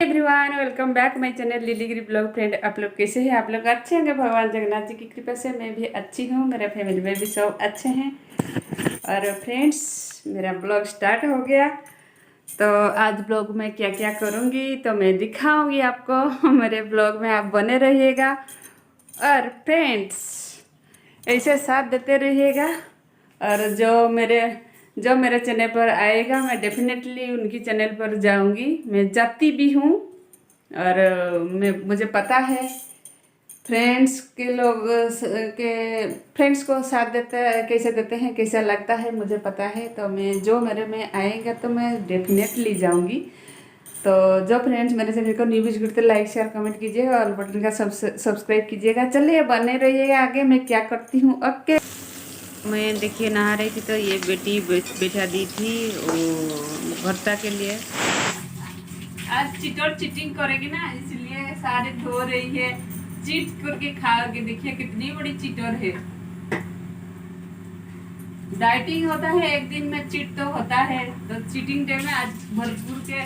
Everyone, welcome back my channel lily Giri blog. Friend, आप लोग कैसे हैं? आप लोग अच्छे होंगे। भगवान जगन्नाथ जी की कृपा से मैं भी अच्छी हूँ। मेरे फैमिली में भी सब अच्छे हैं। और फ्रेंड्स, मेरा ब्लॉग स्टार्ट हो गया। तो आज ब्लॉग में क्या क्या करूँगी तो मैं दिखाऊंगी आपको। मेरे ब्लॉग में आप बने रहिएगा। और फ्रेंड्स, ऐसे साथ देते रहिएगा। और जो मेरे चैनल पर आएगा, मैं डेफिनेटली उनकी चैनल पर जाऊंगी। मैं जाती भी हूँ। और मुझे पता है फ्रेंड्स के लोग के फ्रेंड्स को साथ कैसे देते हैं, कैसा लगता है, मुझे पता है। तो मैं जो मेरे में आएगा तो मैं डेफिनेटली जाऊंगी। तो जो फ्रेंड्स मेरे चैनल को न्यू विजिट करते, लाइक शेयर कमेंट कीजिएगा और बटन का सब्सक्राइब कीजिएगा। चलिए बने रहिएगा। आगे मैं क्या करती हूँ। ओके, मैं देखिए नहा रही थी तो ये बेटी बैठा दी थी वो भर्ता के लिए। आज चीटिंग करेगी ना, इसलिए सारे धो रही है। चीट करके खाओगे। देखिए कितनी बड़ी चीटर है। डाइटिंग होता है, एक दिन में चीट तो होता है। तो चीटिंग डे में आज भरपूर के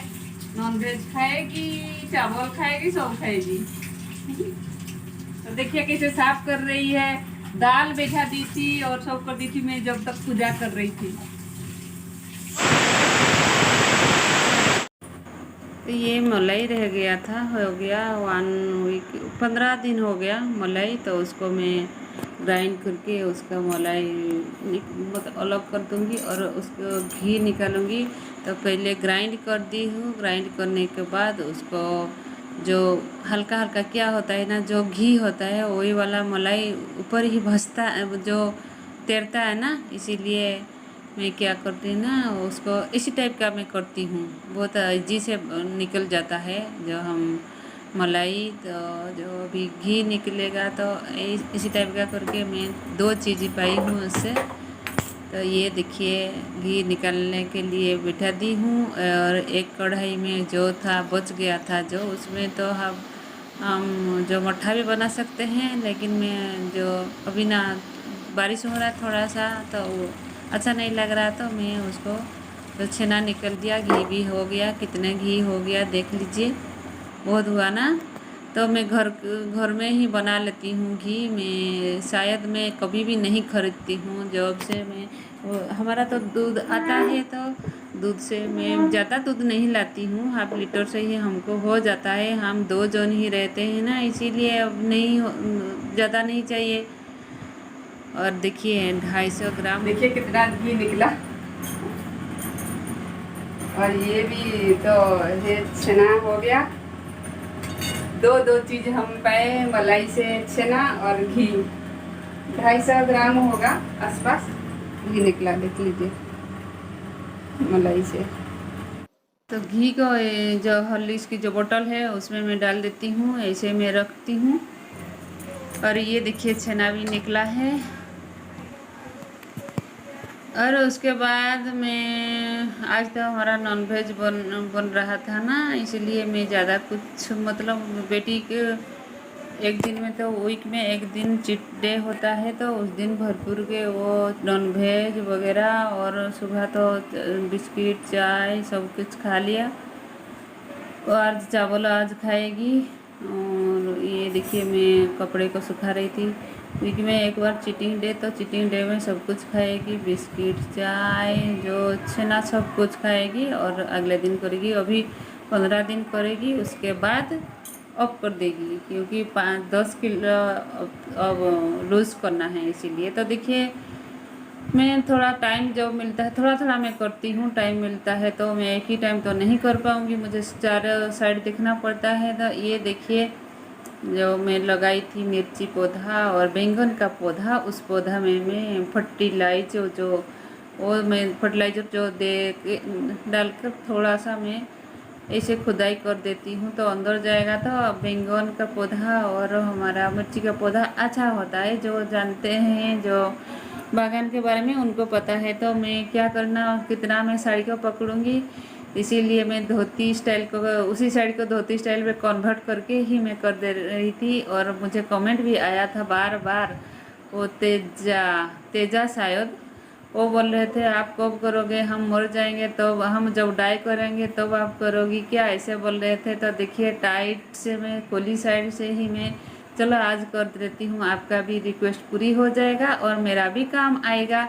नॉनवेज खाएगी, चावल खाएगी, सब खाएगी। तो देखिए कैसे साफ कर रही है। दाल बैठा दी थी और सब कर दी थी मैं जब तक पूजा कर रही थी। तो ये मलाई रह गया था, हो गया 1 वीक, 15 दिन हो गया मलाई। तो उसको मैं ग्राइंड करके उसका मलाई मतलब अलग कर दूंगी और उसको घी निकालूंगी। तो पहले ग्राइंड कर दी हूँ। ग्राइंड करने के बाद उसको जो हल्का हल्का क्या होता है ना, जो घी होता है वही वाला मलाई ऊपर ही भसता, जो तैरता है ना, इसीलिए मैं क्या करती हूँ ना, उसको इसी टाइप का मैं करती हूँ। बहुत ईजी से निकल जाता है जो हम मलाई। तो जो अभी घी निकलेगा तो इसी टाइप का करके मैं 2 चीज़ पाई हूँ उससे। तो ये देखिए घी निकालने के लिए बिठा दी हूँ। और एक कढ़ाई में जो था बच गया था, जो उसमें तो हम जो मट्ठा भी बना सकते हैं। लेकिन मैं जो अभी ना बारिश हो रहा है थोड़ा सा, तो वो अच्छा नहीं लग रहा, तो मैं उसको तो छेना निकल दिया। घी भी हो गया। कितने घी हो गया देख लीजिए, बहुत हुआ ना। तो मैं घर में ही बना लेती हूँ घी। मैं शायद मैं कभी भी नहीं खरीदती हूँ। जब से मैं हमारा तो दूध आता है, तो दूध से मैं ज़्यादा दूध नहीं लाती हूँ। ½ लीटर से ही हमको हो जाता है। हम 2 जन ही रहते हैं ना, इसीलिए अब नहीं ज़्यादा नहीं चाहिए। और देखिए 250 ग्राम, देखिए कितना घी निकला। और ये भी तो ये छेना हो गया। दो चीज़ हम पाए मलाई से, छेना और घी। 250 ग्राम होगा आसपास घी निकला, देख लीजिए मलाई से। तो घी को जो हॉर्लिक्स की जो बोतल है उसमें मैं डाल देती हूँ। ऐसे में रखती हूँ। और ये देखिए छेना भी निकला है। और उसके बाद मैं आज तो हमारा नॉनवेज बन रहा था ना, इसलिए मैं ज़्यादा कुछ मतलब बेटी के एक दिन में, तो वीक में एक दिन चीट डे होता है, तो उस दिन भरपूर के वो नॉनवेज वगैरह। और सुबह तो बिस्किट चाय सब कुछ खा लिया। और चावल आज खाएगी। और ये देखिए मैं कपड़े को सुखा रही थी। वीक में एक बार चीटिंग डे, तो चीटिंग डे में सब कुछ खाएगी, बिस्किट चाय जो छेना सब कुछ खाएगी। और अगले दिन करेगी, अभी 15 दिन करेगी, उसके बाद ऑफ कर देगी, क्योंकि 5-10 किलो अब लूज़ करना है इसीलिए। तो देखिए मैं थोड़ा टाइम जब मिलता है, थोड़ा थोड़ा मैं करती हूँ। टाइम मिलता है तो मैं एक ही टाइम तो नहीं कर पाऊँगी, मुझे चारों साइड देखना पड़ता है। तो ये देखिए जो मैं लगाई थी मिर्ची पौधा और बैंगन का पौधा, उस पौधा में मैं फर्टिलाइजर जो दे के डालकर थोड़ा सा मैं ऐसे खुदाई कर देती हूँ, तो अंदर जाएगा। तो बैंगन का पौधा और हमारा मिर्ची का पौधा अच्छा होता है। जो जानते हैं, जो बागान के बारे में उनको पता है। तो मैं क्या करना, कितना मैं साड़ी को पकड़ूंगी, इसीलिए मैं धोती स्टाइल को, उसी साड़ी को धोती स्टाइल में कन्वर्ट करके ही मैं कर दे रही थी। और मुझे कमेंट भी आया था बार बार, वो तेजा शायद वो बोल रहे थे आप कब करोगे, हम मर जाएंगे तो हम जब डाई करेंगे तब आप करोगी क्या, ऐसे बोल रहे थे। तो देखिए टाइट से मैं कोली साइड से ही मैं चलो आज कर देती हूँ, आपका भी रिक्वेस्ट पूरी हो जाएगा और मेरा भी काम आएगा।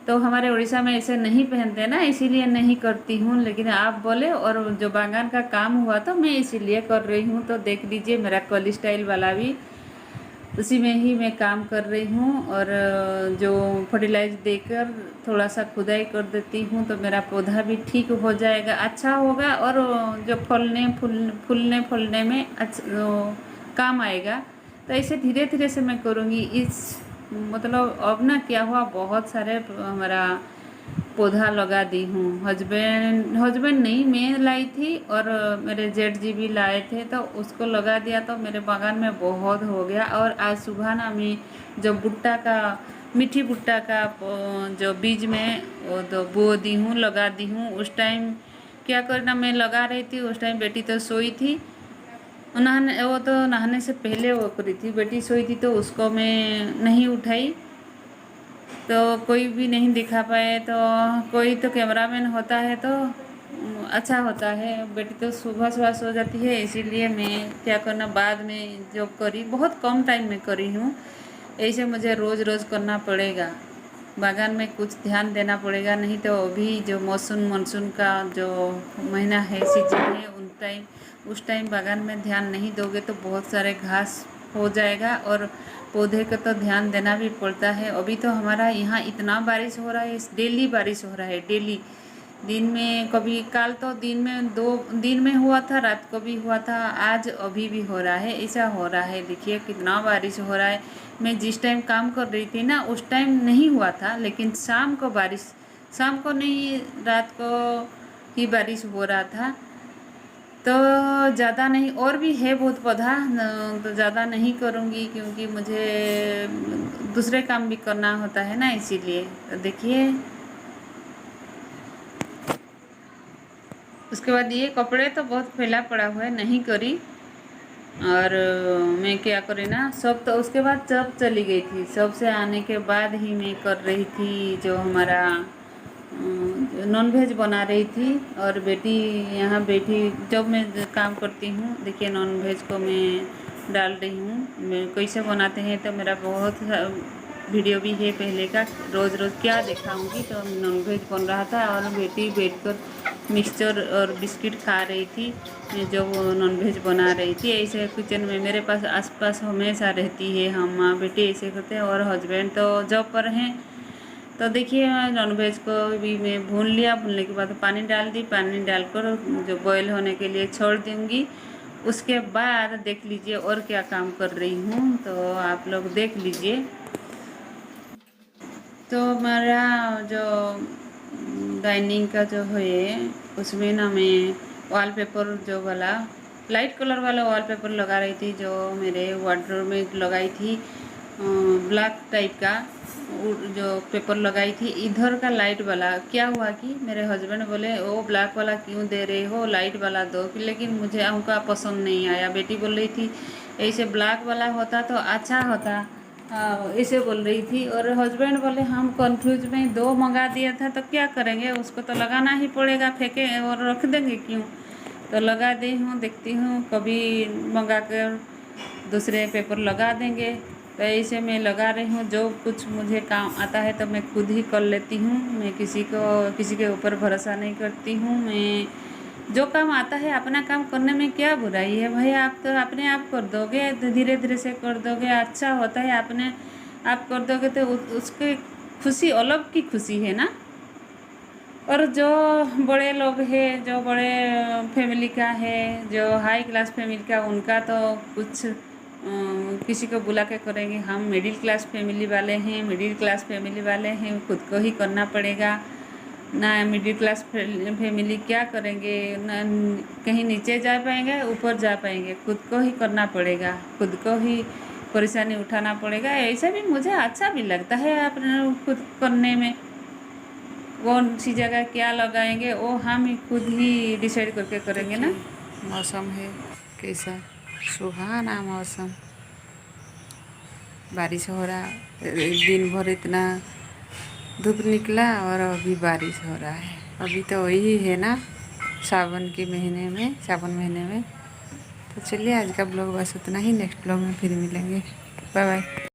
तो हमारे उड़ीसा में ऐसे नहीं पहनते ना, इसीलिए नहीं करती हूँ, लेकिन आप बोले और जो बागान का काम हुआ तो मैं इसीलिए कर रही हूँ। तो देख लीजिए मेरा कॉली स्टाइल वाला भी उसी में ही मैं काम कर रही हूँ। और जो फर्टिलाइज देकर थोड़ा सा खुदाई कर देती हूँ तो मेरा पौधा भी ठीक हो जाएगा, अच्छा होगा और जो फूलने फूलने में काम आएगा। तो ऐसे धीरे धीरे से मैं करूँगी। इस मतलब अब ना क्या हुआ, बहुत सारे हमारा पौधा लगा दी हूँ। हस्बैंड नहीं, मैं लाई थी और मेरे जेठ जी भी लाए थे, तो उसको लगा दिया तो मेरे बागान में बहुत हो गया। और आज सुबह ना मैं जो भुट्टा का मीठी भुट्टा का जो बीज में वो तो बो दी हूँ, लगा दी हूँ। उस टाइम क्या करना, मैं लगा रही थी उस टाइम बेटी तो सोई थी, नहाने वो तो नहाने से पहले वो करी थी, बेटी सोई थी तो उसको मैं नहीं उठाई, तो कोई भी नहीं दिखा पाए। तो कोई तो कैमरामैन होता है तो अच्छा होता है। बेटी तो सुबह सुबह सो जाती है, इसीलिए मैं क्या करना बाद में जॉब करी, बहुत कम टाइम में करी हूँ। ऐसे मुझे रोज़ रोज़ करना पड़ेगा, बागान में कुछ ध्यान देना पड़ेगा, नहीं तो अभी जो मानसून का जो महीना है, सीजन है, उस टाइम बागान में ध्यान नहीं दोगे तो बहुत सारे घास हो जाएगा और पौधे का तो ध्यान देना भी पड़ता है। अभी तो हमारा यहाँ इतना बारिश हो रहा है, डेली बारिश हो रहा है, डेली। दिन में कभी काल तो दिन में 2 दिन में हुआ था, रात को भी हुआ था, आज अभी भी हो रहा है, ऐसा हो रहा है। देखिए कितना बारिश हो रहा है। मैं जिस टाइम काम कर रही थी ना उस टाइम नहीं हुआ था, लेकिन शाम को बारिश, शाम को नहीं रात को ही बारिश हो रहा था। तो ज़्यादा नहीं, और भी है बहुत पौधा, तो ज़्यादा नहीं करूँगी क्योंकि मुझे दूसरे काम भी करना होता है ना, इसीलिए। तो देखिए उसके बाद ये कपड़े तो बहुत फैला पड़ा हुआ है, नहीं करी। और मैं क्या करी ना, सब तो उसके बाद सब चली गई थी, सब से आने के बाद ही मैं कर रही थी जो हमारा नॉन वेज बना रही थी। और बेटी यहाँ बैठी, जब मैं काम करती हूँ देखिए नॉन वेज को मैं डाल रही हूँ। मैं कैसे बनाते हैं तो मेरा बहुत वीडियो भी है पहले का, रोज़ रोज़ क्या दिखाऊंगी। तो नॉन वेज बन रहा था और बेटी बैठकर मिक्सचर और बिस्किट खा रही थी, मैं जो वो नॉन वेज बना रही थी। ऐसे किचन में मेरे पास आसपास हमेशा रहती है, हम माँ बेटी ऐसे करते हैं। और हस्बैंड तो जॉब पर हैं। तो देखिए नॉन वेज को भी मैं भून लिया, भूनने के बाद पानी डाल दी, पानी डालकर जो बॉईल होने के लिए छोड़ दूँगी। उसके बाद देख लीजिए और क्या काम कर रही हूँ, तो आप लोग देख लीजिए। तो हमारा जो डाइनिंग का जो है उसमें ना मैं वॉलपेपर जो वाला लाइट कलर वाला वॉलपेपर लगा रही थी, जो मेरे वार्डरोब में लगाई थी, ब्लैक टाइप का जो पेपर लगाई थी। इधर का लाइट वाला क्या हुआ कि मेरे हस्बैंड बोले वो ब्लैक वाला क्यों दे रहे हो, लाइट वाला दो, लेकिन मुझे उनका पसंद नहीं आया। बेटी बोल रही थी ऐसे ब्लैक वाला होता तो अच्छा होता, ऐसे बोल रही थी। और हस्बैंड बोले हम कंफ्यूज में 2 मंगा दिया था तो क्या करेंगे, उसको तो लगाना ही पड़ेगा, फेंके और रख देंगे क्यों। तो लगा दी हूँ, देखती हूँ कभी मंगा कर दूसरे पेपर लगा देंगे। तो ऐसे मैं लगा रही हूँ, जो कुछ मुझे काम आता है तो मैं खुद ही कर लेती हूँ, मैं किसी के ऊपर भरोसा नहीं करती हूँ। मैं जो काम आता है अपना काम करने में क्या बुराई है भाई, आप तो अपने आप कर दोगे, धीरे धीरे से कर दोगे, अच्छा होता है। अपने आप कर दोगे तो उसकी खुशी अलग की खुशी है ना। और जो बड़े लोग हैं, जो बड़े फैमिली का है, जो हाई क्लास फैमिली का, उनका तो कुछ किसी को बुला के करेंगे। हम मिडिल क्लास फैमिली वाले हैं, मिडिल क्लास फैमिली वाले हैं, खुद को ही करना पड़ेगा ना। मिडिल क्लास फैमिली क्या करेंगे ना, कहीं नीचे जा पाएंगे ऊपर जा पाएंगे, खुद को ही करना पड़ेगा, खुद को ही परेशानी उठाना पड़ेगा। ऐसा भी मुझे अच्छा भी लगता है अपने खुद करने में। कौन सी जगह क्या लगाएंगे वो हम ही खुद ही डिसाइड करके करेंगे ना। मौसम है कैसा सुहाना मौसम, बारिश हो रहा, दिन भर इतना धूप निकला और अभी बारिश हो रहा है। अभी तो वही है ना, सावन महीने में। तो चलिए आज का ब्लॉग बस उतना ही, नेक्स्ट ब्लॉग में फिर मिलेंगे। Bye bye.